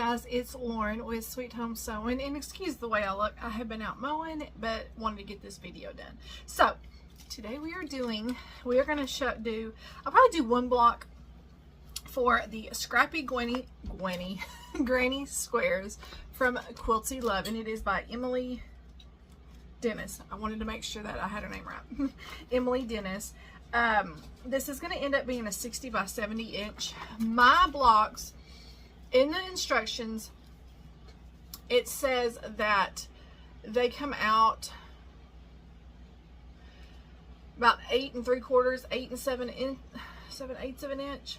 guys, it's Lauren with Sweet Home Sewing, and excuse the way I look, I have been out mowing but wanted to get this video done. So today we are going to do, I'll probably do one block for the Scrappy Granny Squares from Quilty Love, and it is by Emily Dennis. I wanted to make sure that I had her name right. Emily Dennis. This is going to end up being a 60 by 70 inch. My blocks, in the instructions, it says that they come out about 8 3/4, 8 7/8 of an inch.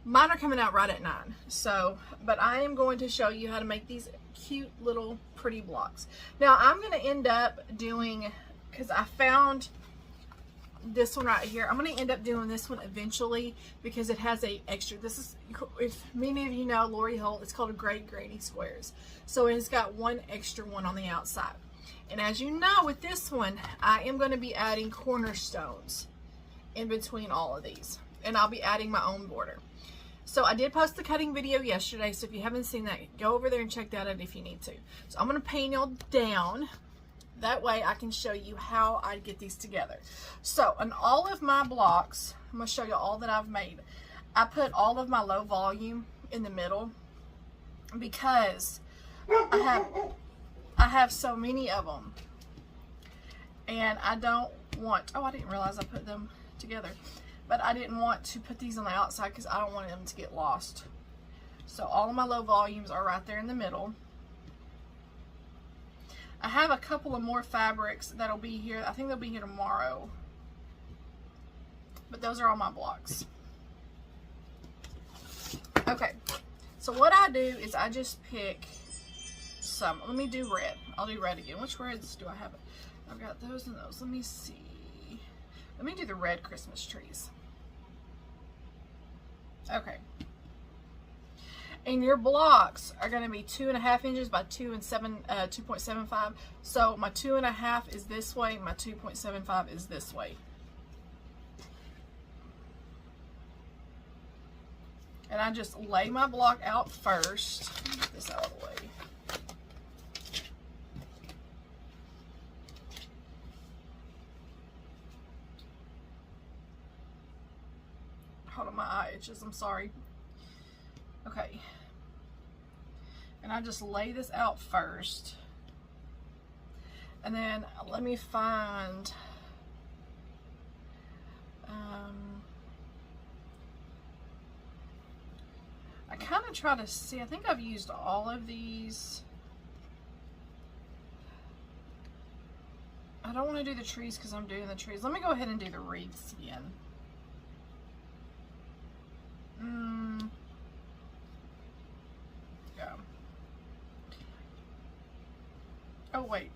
Mine are coming out right at 9. So, but I am going to show you how to make these cute little pretty blocks. Now I'm going to end up doing, because I found this one right here, I'm going to end up doing this one eventually because it has a extra, this is, if many of you know Lori Holt, it's called a Great Granny Squares. So it's got one extra one on the outside. And as you know, with this one, I am going to be adding cornerstones in between all of these. And I'll be adding my own border. So I did post the cutting video yesterday, so if you haven't seen that, go over there and check that out if you need to. So I'm going to panel down. That way I can show you how I get these together. So on all of my blocks, I'm going to show you all that I've made. I put all of my low volume in the middle because I have so many of them. And I don't want, oh, I didn't realize I put them together. But I didn't want to put these on the outside because I don't want them to get lost. So all of my low volumes are right there in the middle. I have a couple of more fabrics that'll be here. I think they'll be here tomorrow. But those are all my blocks. Okay. So what I do is I just pick some. Let me do red. I'll do red again. Which reds do I have? I've got those and those. Let me see. Let me do the red Christmas trees. Okay. And your blocks are going to be 2.5 inches by 2.75. So my 2.5 is this way, my 2.75 is this way. And I just lay my block out first. Let me get this out of the way. Hold on, my eye itches, I'm sorry. Okay. And I just lay this out first. And then let me find, I kind of try to see, I think I've used all of these. I don't want to do the trees because I'm doing the trees. Let me go ahead and do the wreaths again. Yeah. Oh, wait.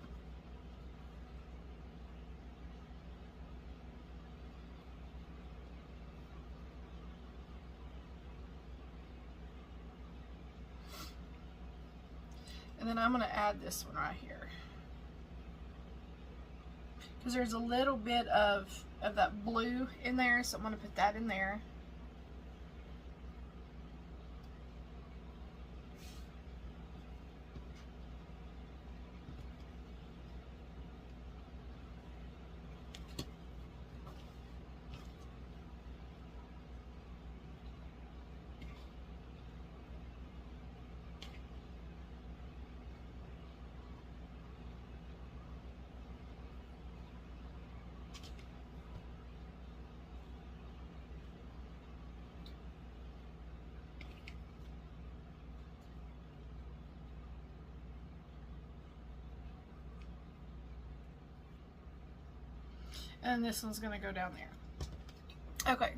And then I'm going to add this one right here. Because there's a little bit of that blue in there, so I'm going to put that in there. And this one's going to go down there. Okay.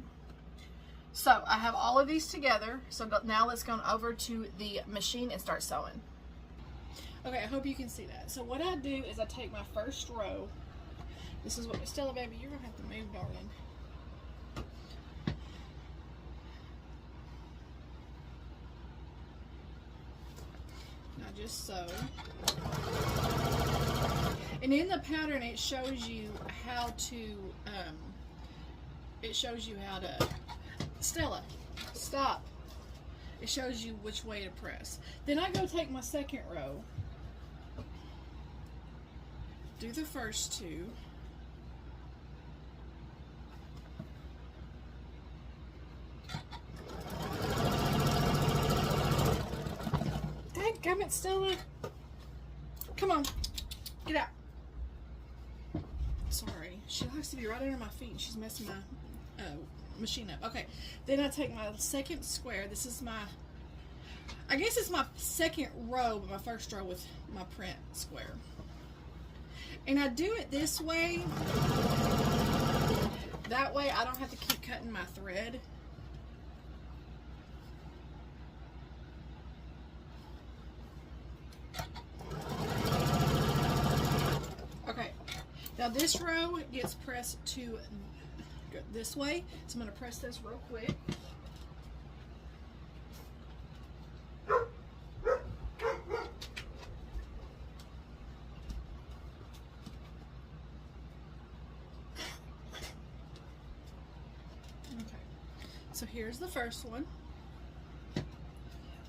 So I have all of these together. So now let's go over to the machine and start sewing. Okay, I hope you can see that. So what I do is I take my first row. This is what, Stella baby, you're going to have to move, darling. Now just sew. And in the pattern, it shows you how to, Stella, stop. it shows you which way to press. Then I go take my second row, do the first two, dadgummit, Stella. Come on, get out. Sorry, she likes to be right under my feet and she's messing my machine up. Okay, then I take my second square. This is my, I guess it's my second row, but my first row with my print square. And I do it this way. That way I don't have to keep cutting my thread. Okay, now this row gets pressed to go this way, so I'm going to press this real quick. So here's the first one.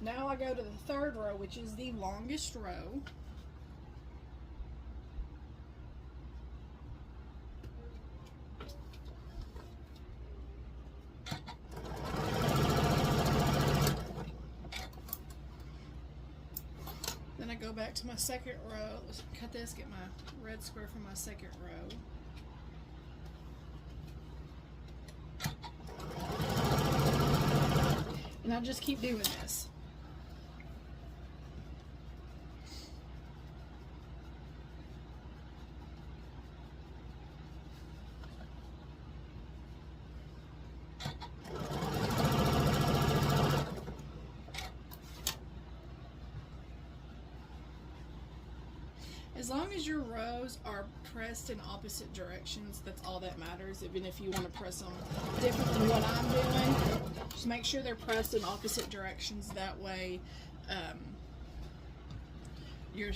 Now I go to the third row, which is the longest row. Then I go back to my second row. Let's cut this, get my red square for my second row. And I'll just keep doing this. As long as your rows are pressed in opposite directions, that's all that matters. Even if you want to press them different than what I'm doing, just make sure they're pressed in opposite directions. That way, your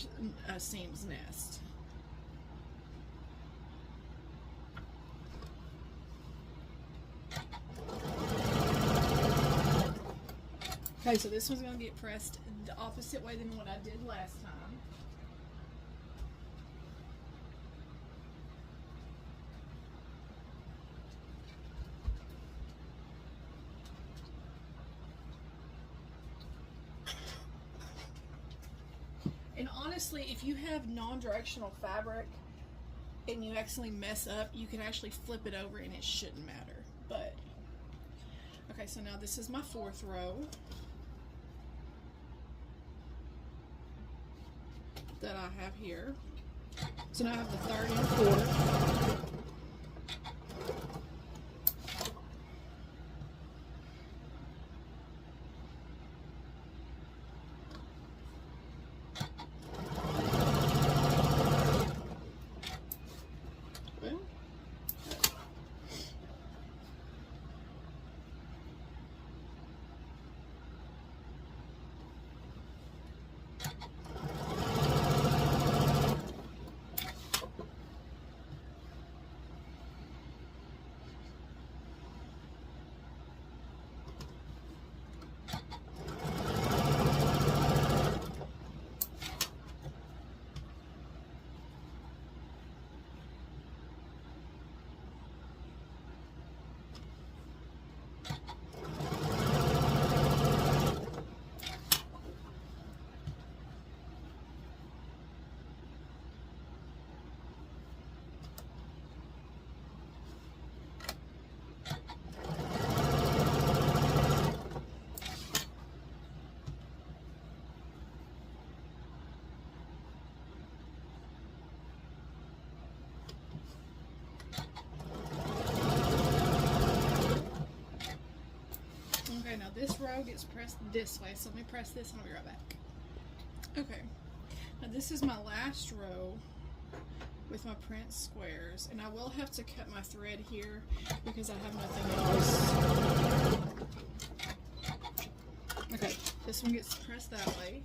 seams nest. Okay, so this one's going to get pressed the opposite way than what I did last time. And honestly, if you have non-directional fabric and you accidentally mess up, you can actually flip it over and it shouldn't matter. But, okay, so now this is my fourth row that I have here. So now I have the third and fourth. Okay, now this row gets pressed this way, so let me press this and I'll be right back. Okay, now this is my last row with my print squares, and I will have to cut my thread here because I have nothing else. Okay, this one gets pressed that way.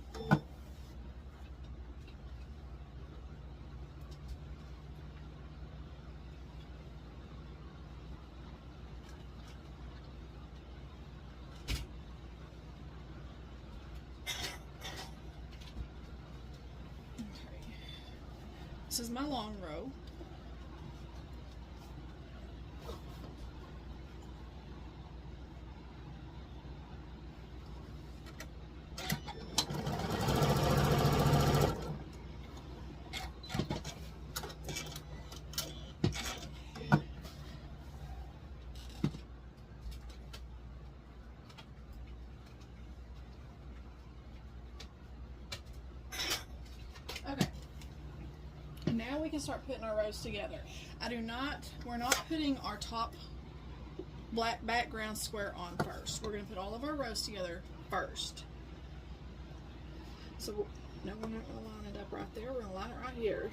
This is my long row. Now we can start putting our rows together. We're not putting our top black background square on first. We're going to put all of our rows together first. So now we're not going to line it up right there. We're going to line it right here.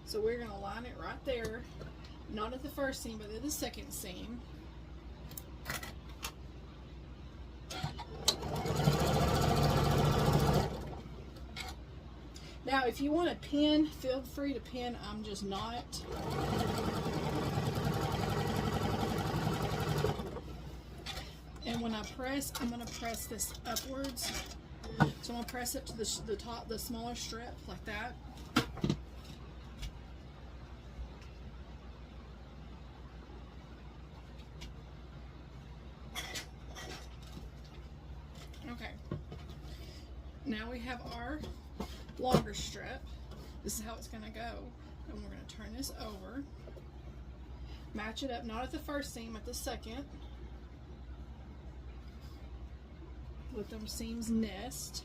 So we're going to line it right there, not at the first seam, but at the second seam. Now, if you want to pin, feel free to pin. I'm just not. And when I press, I'm going to press this upwards. So I'm going to press it to the top, the smaller strip, like that. Okay. Now we have our longer strip. This is how it's going to go, and we're going to turn this over, match it up, not at the first seam, at the second. Let them seams nest.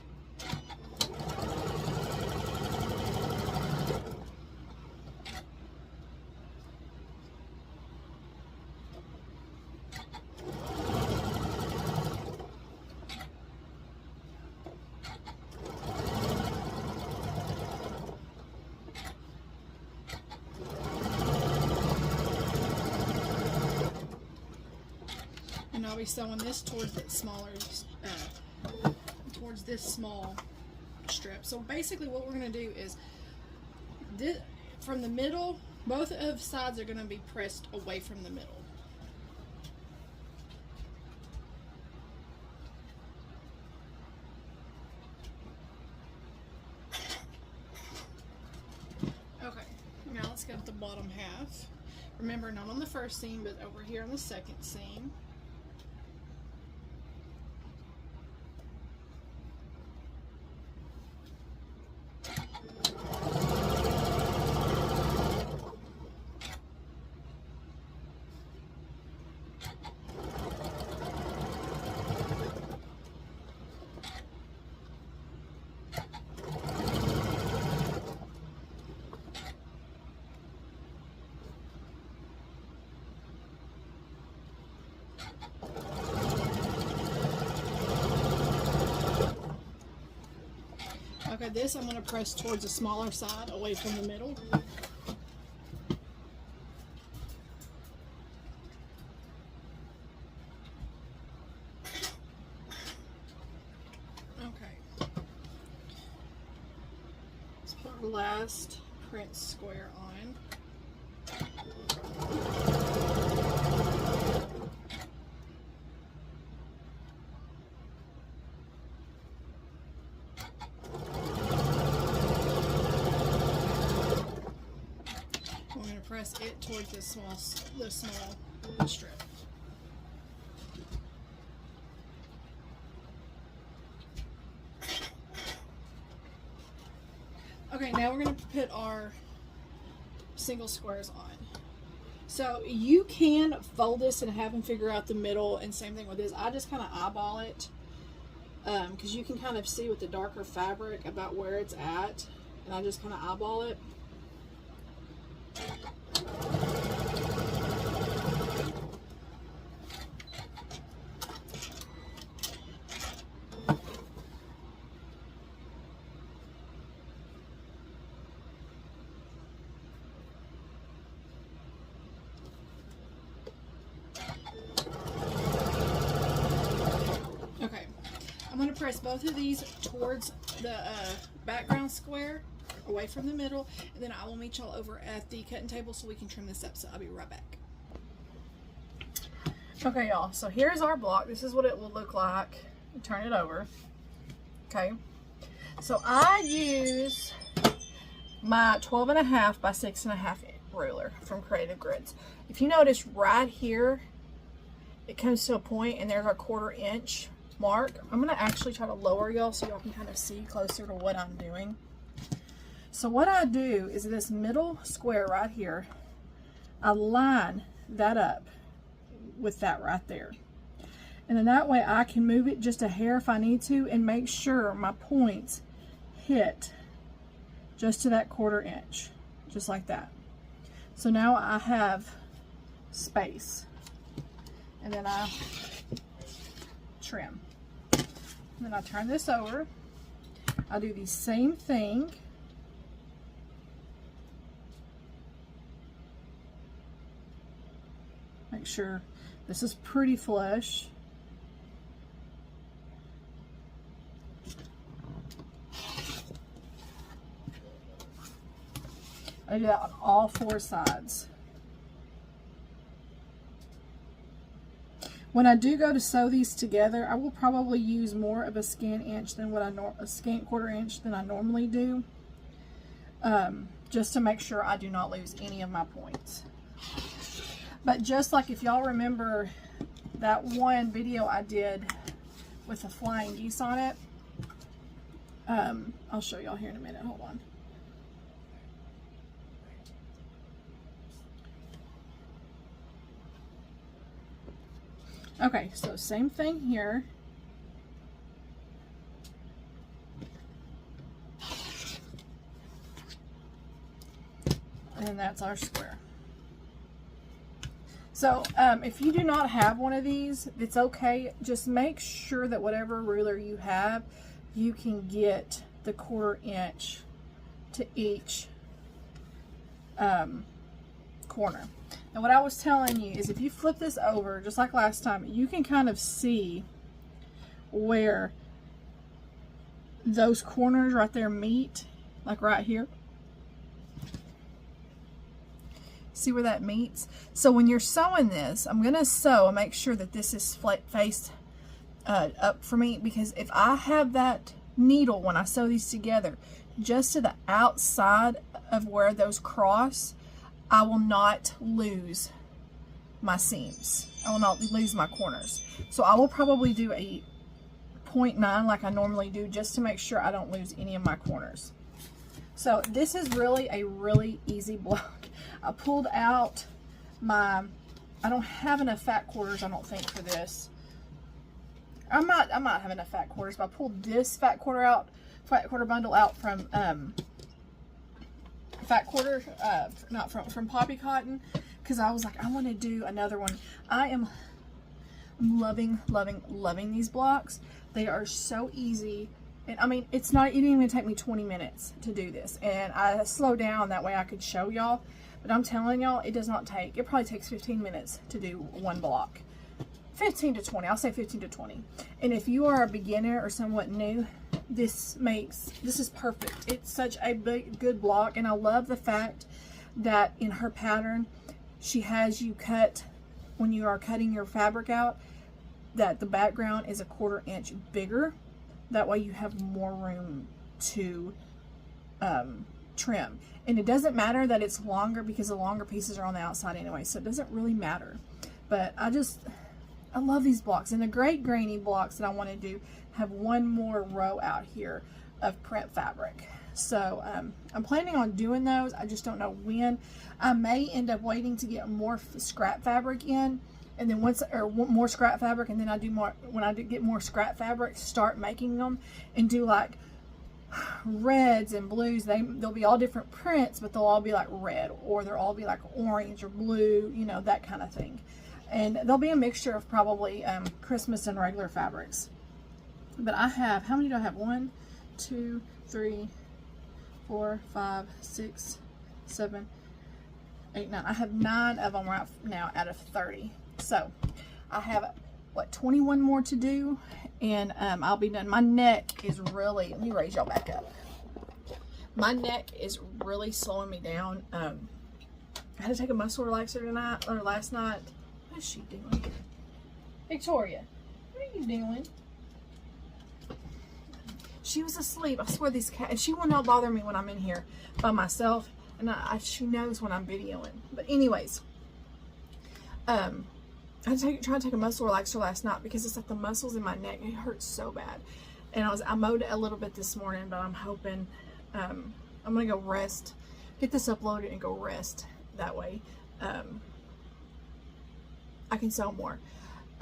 And I'll be sewing this towards that smaller, towards this small strip. So basically what we're going to do is, from the middle, both of sides are going to be pressed away from the middle. Okay, now let's get the bottom half. Remember, not on the first seam, but over here on the second seam. Okay, this I'm going to press towards the smaller side, away from the middle. Okay. Let's put our last print square on. Press it towards the small strip. Okay, now we're going to put our single squares on. So you can fold this and have them figure out the middle, and same thing with this. I just kind of eyeball it because you can kind of see with the darker fabric about where it's at, and I just kind of eyeball it. Okay, I'm going to press both of these towards the background square, away from the middle, and then I will meet y'all over at the cutting table so we can trim this up. So I'll be right back. Okay, y'all, so here's our block. This is what it will look like. Turn it over. Okay, so I use my 12.5 by 6.5 ruler from Creative Grids. If you notice right here, it comes to a point and there's a 1/4 inch mark. I'm gonna actually try to lower y'all so y'all can kind of see closer to what I'm doing. So what I do is this middle square right here, I line that up with that right there. And then that way I can move it just a hair if I need to and make sure my points hit just to that 1/4 inch, just like that. So now I have space. And then I trim. And then I turn this over. I do the same thing. Make sure this is pretty flush. I do that on all 4 sides. When I do go to sew these together, I will probably use more of a scant inch than what a scant 1/4 inch than I normally do, just to make sure I do not lose any of my points. But just like if y'all remember that one video I did with the flying geese on it, I'll show y'all here in a minute. Hold on. Okay, so same thing here. And that's our square. So if you do not have one of these, it's okay. Just make sure that whatever ruler you have, you can get the 1/4 inch to each corner. And what I was telling you is if you flip this over, just like last time, you can kind of see where those corners right there meet, like right here. See where that meets? So when you're sewing this, I'm going to sew and make sure that this is faced up for me, because if I have that needle when I sew these together just to the outside of where those cross, I will not lose my seams. I will not lose my corners. So I will probably do a 0.9 like I normally do, just to make sure I don't lose any of my corners. So this is really a really easy block. I pulled out my, I don't have enough fat quarters, I don't think, for this. I might have enough fat quarters, but I pulled this fat quarter bundle out from fat quarter, not from Poppy Cotton, because I was like, I want to do another one. I am loving these blocks. They are so easy. And I mean, it didn't even take me 20 minutes to do this. And I slowed down that way I could show y'all. But I'm telling y'all, it does not take, it probably takes 15 minutes to do one block. 15 to 20, I'll say 15 to 20. And if you are a beginner or somewhat new, this is perfect. It's such a good block. And I love the fact that in her pattern, she has you cut, when you are cutting your fabric out, that the background is a 1/4 inch bigger. That way you have more room to trim. And it doesn't matter that it's longer, because the longer pieces are on the outside anyway, so it doesn't really matter. But I love these blocks. And the Great Granny blocks that I want to do have one more row out here of print fabric. So I'm planning on doing those. I just don't know when. I may end up waiting to get more scrap fabric in, and then more scrap fabric, and then I do more, when I get more scrap fabric, start making them and do like reds and blues. They'll be all different prints, but they'll all be like red, or they'll all be like orange or blue, you know, that kind of thing. And there'll be a mixture of probably Christmas and regular fabrics. But I have, how many do I have? 1, 2, 3, 4, 5, 6, 7, 8, 9. I have 9 of them right now out of 30. So I have, what, 21 more to do, and I'll be done. My neck is really, let me raise y'all back up. My neck is really slowing me down. I had to take a muscle relaxer last night. What is she doing? Victoria, what are you doing? She was asleep. I swear these cats, and she will not bother me when I'm in here by myself. And she knows when I'm videoing. But anyways, I tried to take a muscle relaxer last night because it's like the muscles in my neck, it hurts so bad. And I mowed it a little bit this morning, but I'm hoping, I'm gonna go rest, get this uploaded and go rest. That way, I can sell more.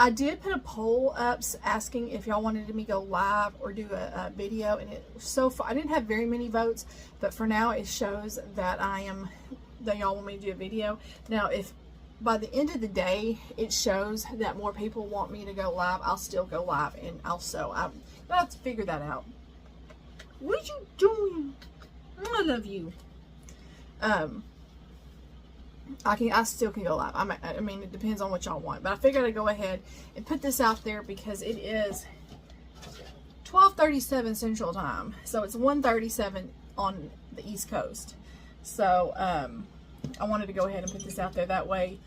I did put a poll up asking if y'all wanted me to go live or do a video, and so far I didn't have very many votes, but for now it shows that y'all want me to do a video. Now, if by the end of the day it shows that more people want me to go live, I'll still go live and I'll sew. I'll have to figure that out. What are you doing? I love you. I still can go live. I mean, it depends on what y'all want, but I figured I'd go ahead and put this out there because it is 12:37 Central Time, so it's 1:37 on the East Coast. So I wanted to go ahead and put this out there. That way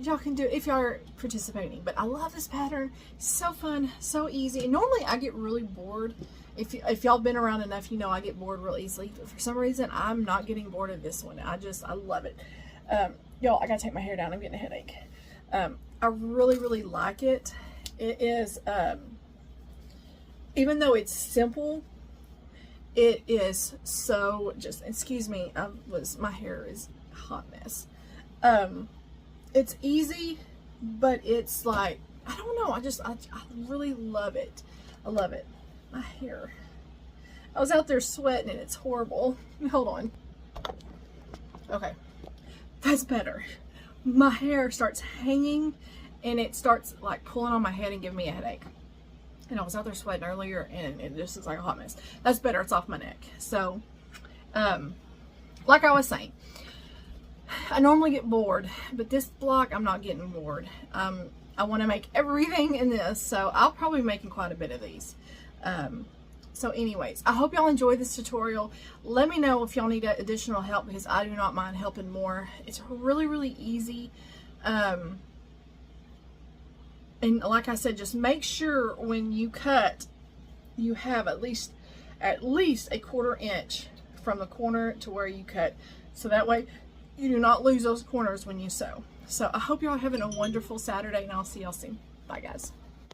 y'all can do it if y'all are participating. But I love this pattern. It's so fun, so easy. And normally I get really bored. If y'all been around enough, you know I get bored real easily. But for some reason, I'm not getting bored of this one. I love it. Y'all, I gotta take my hair down. I'm getting a headache. I really, really like it. It is, even though it's simple, it is so just, excuse me, my hair is a hot mess. It's easy, but it's like, I don't know. I really love it. I love it. My hair. I was out there sweating and it's horrible. Hold on. Okay. That's better. My hair starts hanging and it starts like pulling on my head and giving me a headache. And I was out there sweating earlier and it just looks like a hot mess. That's better. It's off my neck. So, like I was saying, I normally get bored, but this block I'm not getting bored. I want to make everything in this, so I'll probably be making quite a bit of these. So anyways, I hope y'all enjoyed this tutorial. Let me know if y'all need additional help because I do not mind helping more. It's really, really easy. And like I said, just make sure when you cut, you have at least a 1/4 inch from the corner to where you cut. So that way you do not lose those corners when you sew. So I hope y'all are having a wonderful Saturday and I'll see y'all soon. Bye guys.